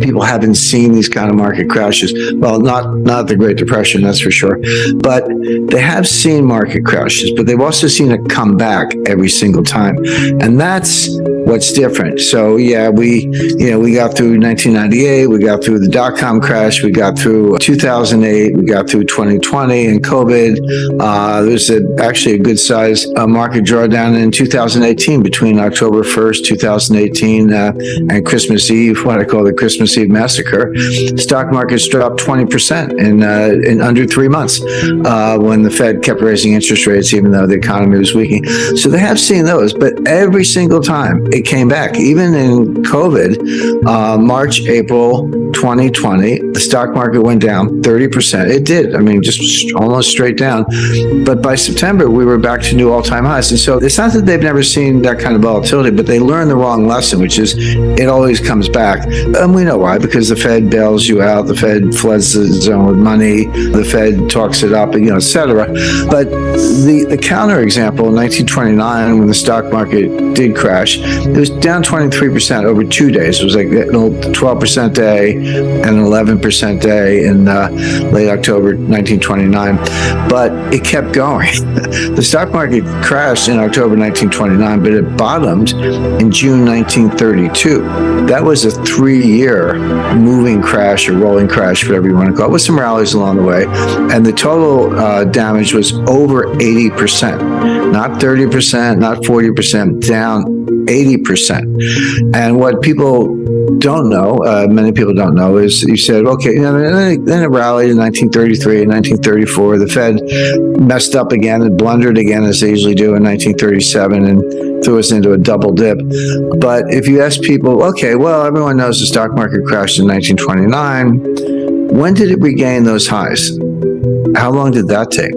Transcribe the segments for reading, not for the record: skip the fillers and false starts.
People haven't seen these kind of market crashes. Well, not the Great Depression, that's for sure, but they have seen market crashes, but they've also seen it come back every single time. And that's what's different. So yeah, we got through 1998, we got through the dot-com crash, we got through 2008, we got through 2020 and COVID. There's actually a good size market drawdown in 2018 between October 1st, 2018 and Christmas Eve, what I call the Christmas Eve massacre. Stock markets dropped 20% in under 3 months when the Fed kept raising interest rates, even though the economy was weakening. So they have seen those, but every single time it came back. Even in COVID, March, April 2020, the stock market went down 30%. It did. I mean, just almost straight down. But by September, we were back to new all-time highs. And so it's not that they've never seen that kind of volatility, but they learned the wrong lesson, which is it always comes back. And we know why, because the Fed bails you out, the Fed floods the zone with money, the Fed talks it up, et cetera. But the counterexample in 1929, when the stock market did crash, it was down 23% over 2 days. It was like a 12% day and an 11% day in late October 1929. But it kept going. The stock market crashed in October 1929, but it bottomed in June 1932. That was a 3-year moving crash or rolling crash, whatever you want to call it, with some rallies along the way. And the total damage was over 80%, not 30%, not 40%, down 80%. And what people don't know, many people don't know, is you said, okay, then it rallied in 1933 and 1934. The Fed messed up again and blundered again, as they usually do, in 1937 and threw us into a double dip. But if you ask people, okay, well, everyone knows the stock market crashed in 1929. When did it regain those highs? How long did that take?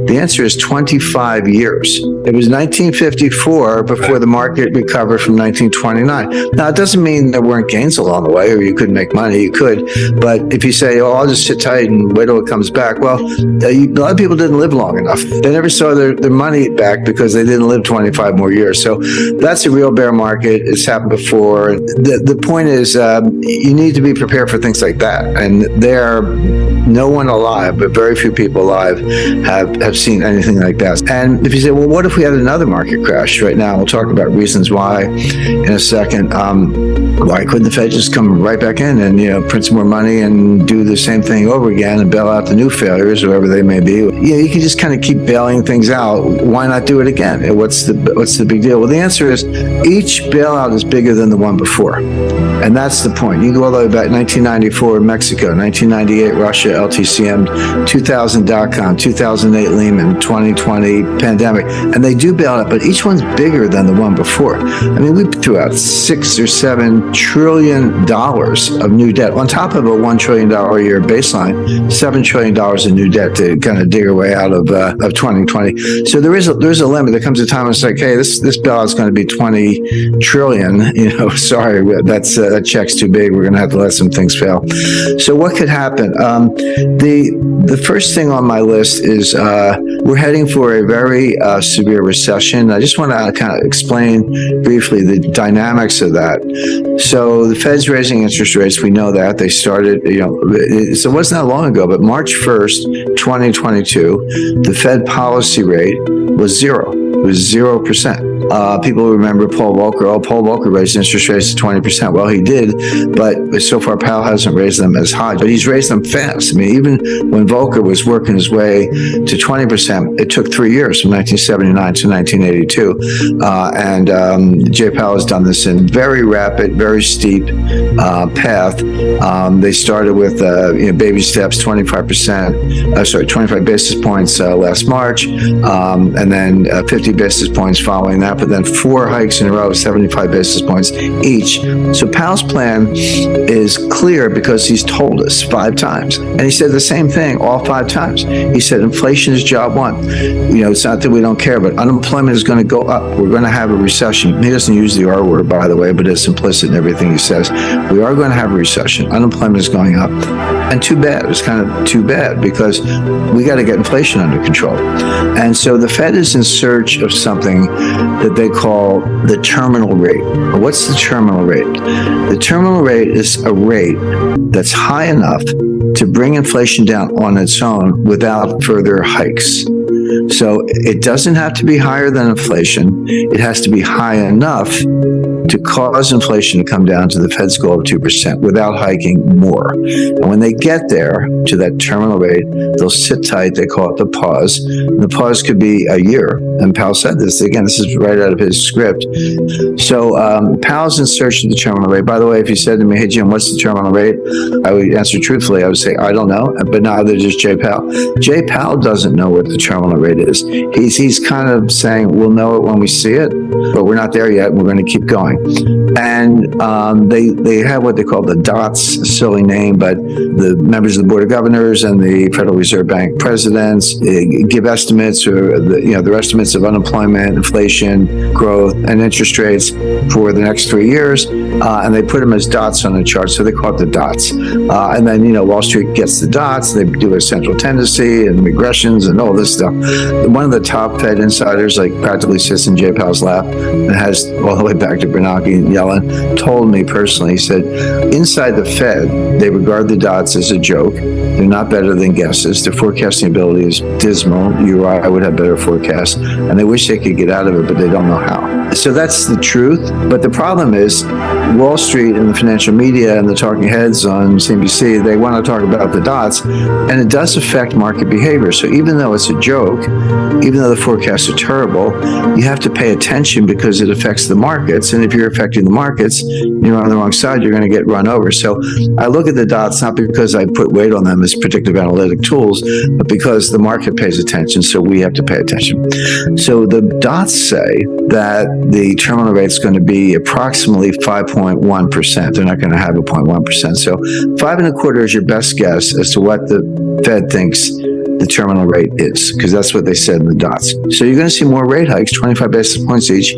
The answer is 25 years. It was 1954 before the market recovered from 1929. Now, it doesn't mean there weren't gains along the way or you couldn't make money. You could. But if you say, oh, I'll just sit tight and wait till it comes back, well, a lot of people didn't live long enough. They never saw their money back because they didn't live 25 more years. So that's a real bear market. It's happened before. The point is you need to be prepared for things like that. And no one alive, but very few people alive have seen anything like that. And if you say, well, what if we had another market crash right now? We'll talk about reasons why in a second. Why couldn't the Fed just come right back in and print some more money and do the same thing over again and bail out the new failures, whoever they may be? You can just kind of keep bailing things out. Why not do it again? What's the big deal? Well, the answer is each bailout is bigger than the one before. And that's the point. You can go all the way back 1994 Mexico, 1998 Russia, LTCM, 2000 dot-com, 2008 Lehman, 2020 pandemic. And they do bail out, but each one's bigger than the one before. I mean, we threw out $6 or $7 trillion of new debt on top of a $1 trillion a year baseline, $7 trillion in new debt to kind of dig our way out of 2020. So there's a limit. There comes a time when it's like, hey, this bailout is going to be 20 trillion. Sorry, that check's too big. We're going to have to let some things fail. So what could happen? The first thing on my list is we're heading for a very severe recession. I just want to kind of explain briefly the dynamics of that. So the Fed's raising interest rates. We know that. They started, so it wasn't that long ago, but March 1st, 2022, the Fed policy rate was zero. It was 0%. People remember Paul Volcker. Oh, Paul Volcker raised interest rates to 20%. Well, he did, but so far Powell hasn't raised them as high. But he's raised them fast. I mean, even when Volcker was working his way to 20%, it took 3 years, from 1979 to 1982. And Jay Powell has done this in very rapid, very steep path. They started with baby steps, 25 basis points last March, and then 50 basis points following that, but then 4 hikes in a row, 75 basis points each. So Powell's plan is clear because he's told us 5 times. And he said the same thing all 5 times. He said inflation is job one. It's not that we don't care, but unemployment is going to go up. We're going to have a recession. He doesn't use the R word, by the way, but it's implicit in everything he says. We are going to have a recession. Unemployment is going up. And too bad. It's kind of too bad because we got to get inflation under control. And so the Fed is in search of something that they call the terminal rate. What's the terminal rate? The terminal rate is a rate that's high enough to bring inflation down on its own without further hikes. So it doesn't have to be higher than inflation. It has to be high enough to cause inflation to come down to the Fed's goal of 2% without hiking more. And when they get there to that terminal rate, they'll sit tight. They call it the pause. And the pause could be a year. And Powell said this. Again, this is right out of his script. So Powell's in search of the terminal rate. By the way, if you said to me, hey, Jim, what's the terminal rate? I would answer truthfully. I would say, I don't know. But neither does Jay Powell. Jay Powell doesn't know what the terminal rate is. He's kind of saying, we'll know it when we see it, but we're not there yet. We're going to keep going. And they have what they call the dots, a silly name, but the members of the Board of Governors and the Federal Reserve Bank presidents give estimates, or their estimates of unemployment, inflation, growth, and interest rates for the next 3 years, and they put them as dots on the chart, so they call it the dots. And then Wall Street gets the dots. They do a central tendency and regressions and all this stuff. One of the top Fed insiders, like practically sits in Jay Powell's lap and has all the way back to Bernanke and Yellen, told me personally, he said, inside the Fed, they regard the dots as a joke. They're not better than guesses. Their forecasting ability is dismal. You or I would have better forecasts, and they wish they could get out of it, but they don't know how. So that's the truth. But the problem is Wall Street and the financial media and the talking heads on CNBC, they want to talk about the dots, and it does affect market behavior. So even though it's a joke, even though the forecasts are terrible, you have to pay attention because it affects the markets. And if you're affecting the markets, you're on the wrong side, you're going to get run over. So I look at the dots not because I put weight on them as predictive analytic tools, but because the market pays attention, so we have to pay attention. So the dots say that the terminal rate is going to be approximately 5.1%. They're not going to have a 0.1%. So 5.25 is your best guess as to what the Fed thinks the terminal rate is, because that's what they said in the dots. So you're going to see more rate hikes, 25 basis points each.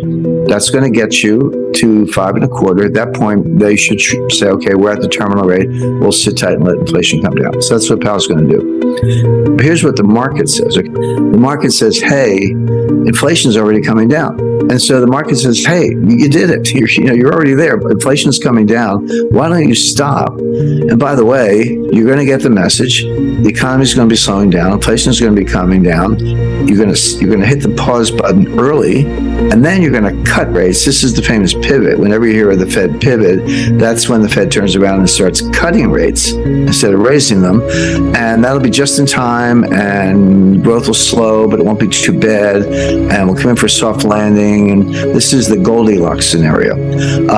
That's going to get you to 5.25. At that point, they should say, okay, we're at the terminal rate. We'll sit tight and let inflation come down. So that's what Powell's going to do. But here's what the market says. The market says, hey, inflation's already coming down. And so the market says, hey, you did it. You're already there, but inflation's coming down. Why don't you stop? And by the way, you're going to get the message. The economy's going to be slowing down. Inflation is going to be coming down. You're going to hit the pause button early, and then you're going to cut rates. This is the famous pivot. Whenever you hear of the Fed pivot, that's when the Fed turns around and starts cutting rates instead of raising them, and that'll be just in time. And growth will slow, but it won't be too bad, and we'll come in for a soft landing. And this is the Goldilocks scenario.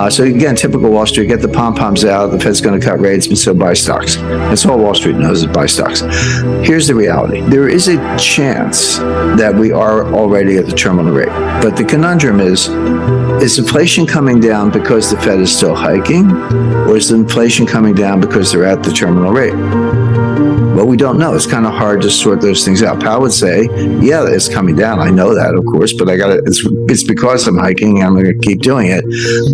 So again, typical Wall Street: get the pom poms out. The Fed's going to cut rates, and so buy stocks. That's all Wall Street knows is buy stocks. Here's the reality. There is a chance that we are already at the terminal rate. But the conundrum is inflation coming down because the Fed is still hiking, or is inflation coming down because they're at the terminal rate? Well, we don't know. It's kind of hard to sort those things out. Powell would say, yeah, it's coming down. I know that, of course, but it's because I'm hiking and I'm going to keep doing it.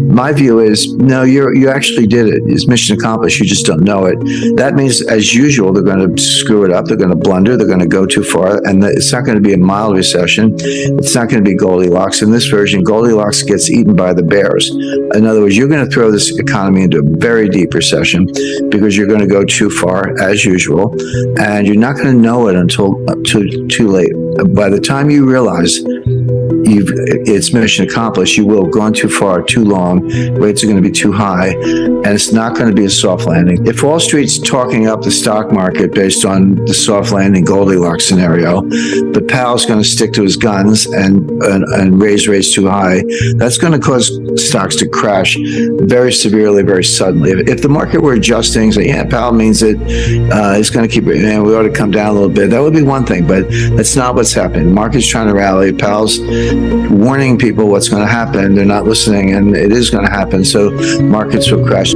My view is, no, you actually did it. It's mission accomplished. You just don't know it. That means, as usual, they're going to screw it up. They're going to blunder. They're going to go too far. And it's not going to be a mild recession. It's not going to be Goldilocks. In this version, Goldilocks gets eaten by the bears. In other words, you're going to throw this economy into a very deep recession because you're going to go too far, as usual. And you're not going to know it until too late. By the time you realize it's mission accomplished, you will have gone too far, too long. Rates are going to be too high, and it's not going to be a soft landing. If Wall Street's talking up the stock market based on the soft landing Goldilocks scenario, but Powell's going to stick to his guns and raise rates too high, that's going to cause stocks to crash very severely, very suddenly. If the market were adjusting, say, yeah, Powell means it, it's going to keep, we ought to come down a little bit, that would be one thing, but that's not what's happening. The market's trying to rally. Powell's warning people what's going to happen. They're not listening, and it is going to happen. So markets will crash.